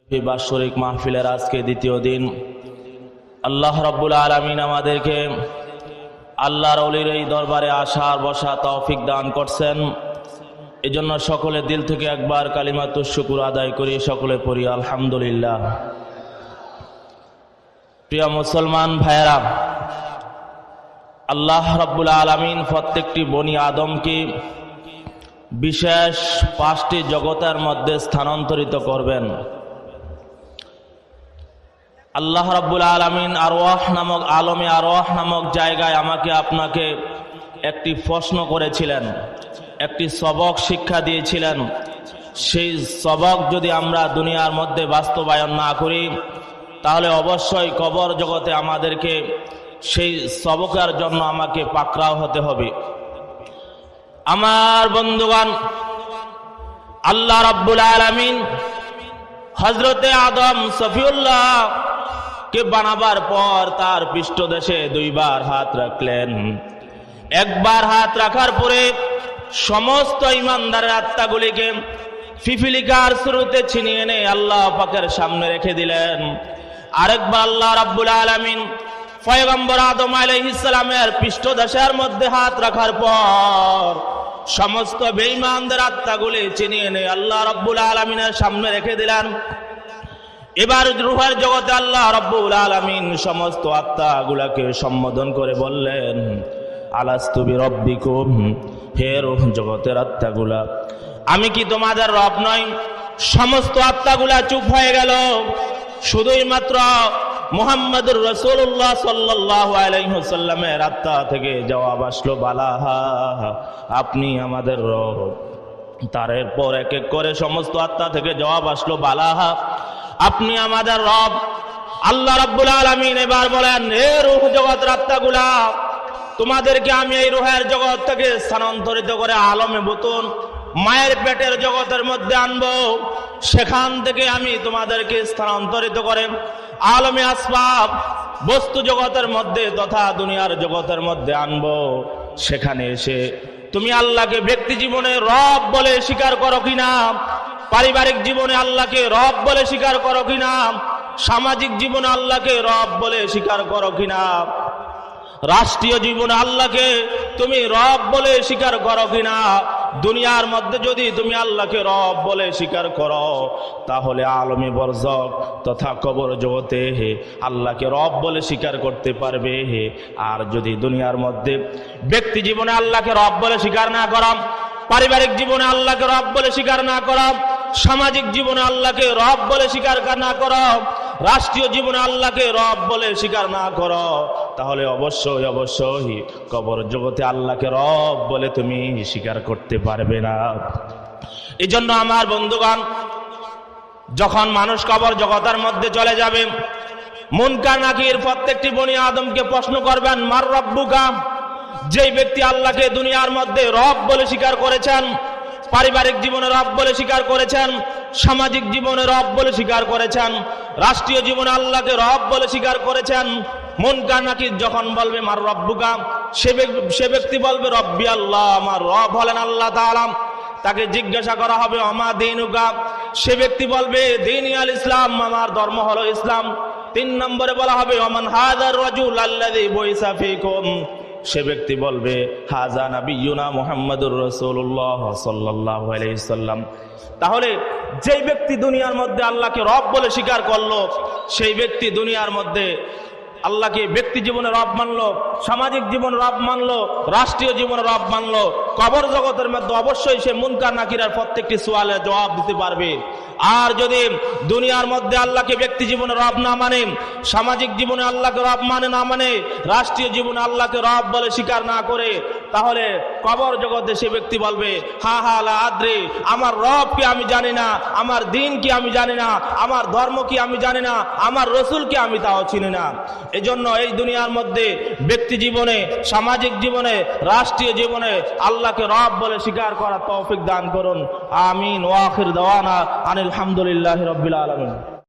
বাৎসরিক মাহফিলের আজকে দ্বিতীয় দিন আল্লাহ রাব্বুল আলামিন আমাদেরকে আল্লাহর ওলির এই দরবারে আসার বসা তৌফিক দান করছেন। এজন্য সকলে দিল থেকে একবার কালিমাতুশ শুকর আদায় করি, সকলে পড়ি আলহামদুলিল্লাহ। প্রিয় মুসলমান ভাইয়েরা, আল্লাহ রাব্বুল আলামিন প্রত্যেকটি বনি আদমকে বিশেষ 5টি জগতের মধ্যে স্থানান্তরিত করবেন। আল্লাহ রাব্বুল আলামিন আরওয়াহ নামক আলমে আরওয়াহ নামক জায়গায় আমাকে আপনাকে একটি প্রশ্ন করেছিলেন, একটি সবক শিক্ষা দিয়েছিলেন। সেই সবক যদি আমরা দুনিয়ার মধ্যে বাস্তবায়ন না করি তাহলে অবশ্যই কবর জগতে আমাদেরকে সেই সবকের জন্য আমাকে পাকড়াও হতে হবে। আমার বন্ধুগণ, আল্লাহ রাব্বুল আলামিন হযরতে আদম সফিউল্লাহ কে বানাবার পর তার পৃষ্ঠদেশে 2বার হাত রাখলেন। একবার হাত রাখার পরে সমস্ত ঈমানদারের আত্মাগুলিকে ফিফিলিকার শুরুতে ছিনিয়ে এনে আল্লাহ পাকের সামনে রেখে দিলেন। আরেকবার আল্লাহ রাব্বুল আলামিন পয়গম্বর আদম আলাইহিস সালামের পৃষ্ঠদেশের মধ্যে হাত রাখার পর সমস্ত বেঈমানদের আত্মাগুলি ছিনিয়ে এনে আল্লাহ রাব্বুল আলামিনের সামনে রেখে দিলেন। এবার রূহের জগতে আল্লাহ রাব্বুল আলামিন সমস্ত আত্মাগুলোকে সম্বোধন করে বললেন, আলাস্তু বিরব্বিকুম, হে রূহ জগতের আত্মাগুলা, আমি কি তোমাদের রব নই? সমস্ত আত্মাগুলা চুপ হয়ে গেল। শুধুই মাত্র মুহাম্মদুর রাসূলুল্লাহ সাল্লাল্লাহু আলাইহি ওয়াসাল্লামের আত্মা থেকে জবাব আসলো, বালাহা, আপনি আমাদের রব। তার এরপর এক এক করে সমস্ত আত্মা থেকে জবাব আসলো, বালাহা, আপনি আমাদের রব। আল্লাহ রাব্বুল আলামিন এবার বলেন, হে রূহ জগতের আত্মাগুলা, তোমাদেরকে আমি এই রূহের জগৎ থেকে স্থানান্তরিত করে আলমে বুতুন মায়ের পেটের জগতের মধ্যে আনবো। সেখান থেকে আমি তোমাদেরকে স্থানান্তরিত করে আলমে আসবাব বস্তু জগতের মধ্যে তথা দুনিয়ার জগতের মধ্যে আনবো। সেখানে এসে তুমি আল্লাহকে ব্যক্তি জীবনে রব বলে স্বীকার করো কিনা, পারিবারিক জীবনে আল্লাহকে রব বলে স্বীকার করো কিনা, সামাজিক জীবনে আল্লাহকে রব বলে স্বীকার করো কিনা, রাষ্ট্রীয় জীবনে আল্লাহকে তুমি রব বলে স্বীকার করো কিনা। দুনিয়ার মধ্যে যদি তুমি আল্লাহকে রব বলে স্বীকার করো তাহলে আলমে বরজখ তথা কবর জগতে আল্লাহকে রব বলে স্বীকার করতে পারবে। আর যদি দুনিয়ার মধ্যে ব্যক্তি জীবনে আল্লাহকে রব বলে স্বীকার না করা, পারিবারিক জীবনে আল্লাহকে রব বলে স্বীকার না করা, সামাজিক জীবনে আল্লাহকে রব বলে স্বীকার না করো, রাষ্ট্রীয় জীবনে আল্লাহকে রব বলে স্বীকার না করো, তাহলে অবশ্যই অবশ্যই কবর জগতে আল্লাহকে রব বলে তুমি স্বীকার করতে পারবে না। এই জন্য আমার বন্ধুগণ, যখন মানুষ কবর জগতের মধ্যে চলে যাবে, মুনকার নাকির প্রত্যেকটি বনি আদমকে প্রশ্ন করবেন, মার রব্বুকা। যেই ব্যক্তি আল্লাহকে দুনিয়ার মধ্যে রব বলে স্বীকার করেছেন, পারিবারিক জীবনে রব বলে স্বীকার করেছেন, সামাজিক জীবনে রব বলে স্বীকার করেছেন, রাষ্ট্রীয় জীবনে আল্লাহকে রব বলে স্বীকার করেছেন, মুনকার নাকির যখন বলবে মার রব্বুকা, সে ব্যক্তি বলবে রব্বি আল্লাহ, আমার রব হলেন আল্লাহ তাআলা। তাকে জিজ্ঞাসা করা হবে আমা দীনুকা, সে ব্যক্তি বলবে দীনি আল ইসলাম, আমার ধর্ম হলো ইসলাম। 3 নম্বরে বলা হবে ওমান হাযার রাজুল আল্লাযী বুইসা ফীকুম, সে ব্যক্তি বলবে হাজা নাবিয়ুনা মুহাম্মাদুর রাসূলুল্লাহ সাল্লাল্লাহু আলাইহি ওয়াসাল্লাম। তাহলে যেই ব্যক্তি দুনিয়ার মধ্যে আল্লাহকে রব বলে স্বীকার করলো, সেই ব্যক্তি দুনিয়ার মধ্যে আল্লাহকে ব্যক্তি জীবনে রব মানলো, সামাজিক জীবনে রব মানলো, রাষ্ট্রীয় জীবনে রব মানলো, কবর জগতের মধ্যে অবশ্যই সে মুনকার নাকিরের প্রত্যেকটি সওয়ালের জবাব দিতে পারবে। আর যদি দুনিয়ার মধ্যে আল্লাহকে ব্যক্তি জীবনে রব না মানে, সামাজিক জীবনে আল্লাহকে রব মানে না মানে, রাষ্ট্রীয় জীবনে আল্লাহকে রব বলে স্বীকার না করে, তাহলে কবর জগতে সে ব্যক্তি বলবে হা হা লা আদ্রি, আমার রব কি আমি জানি না, আমার দিন কি আমি জানি না, আমার ধর্ম কি আমি জানি না, আমার রসুল কি আমি তাও চিনি না। এজন্য এই দুনিয়ার মধ্যে ব্যক্তি জীবনে, সামাজিক জীবনে, রাষ্ট্রীয় জীবনে আল্লাহকে রব বলে স্বীকার করার তৌফিক দান করুন। আমিন। ওয়া আখির দাওয়ানা আনিল হামদুলিল্লাহি রাব্বিল আলামিন।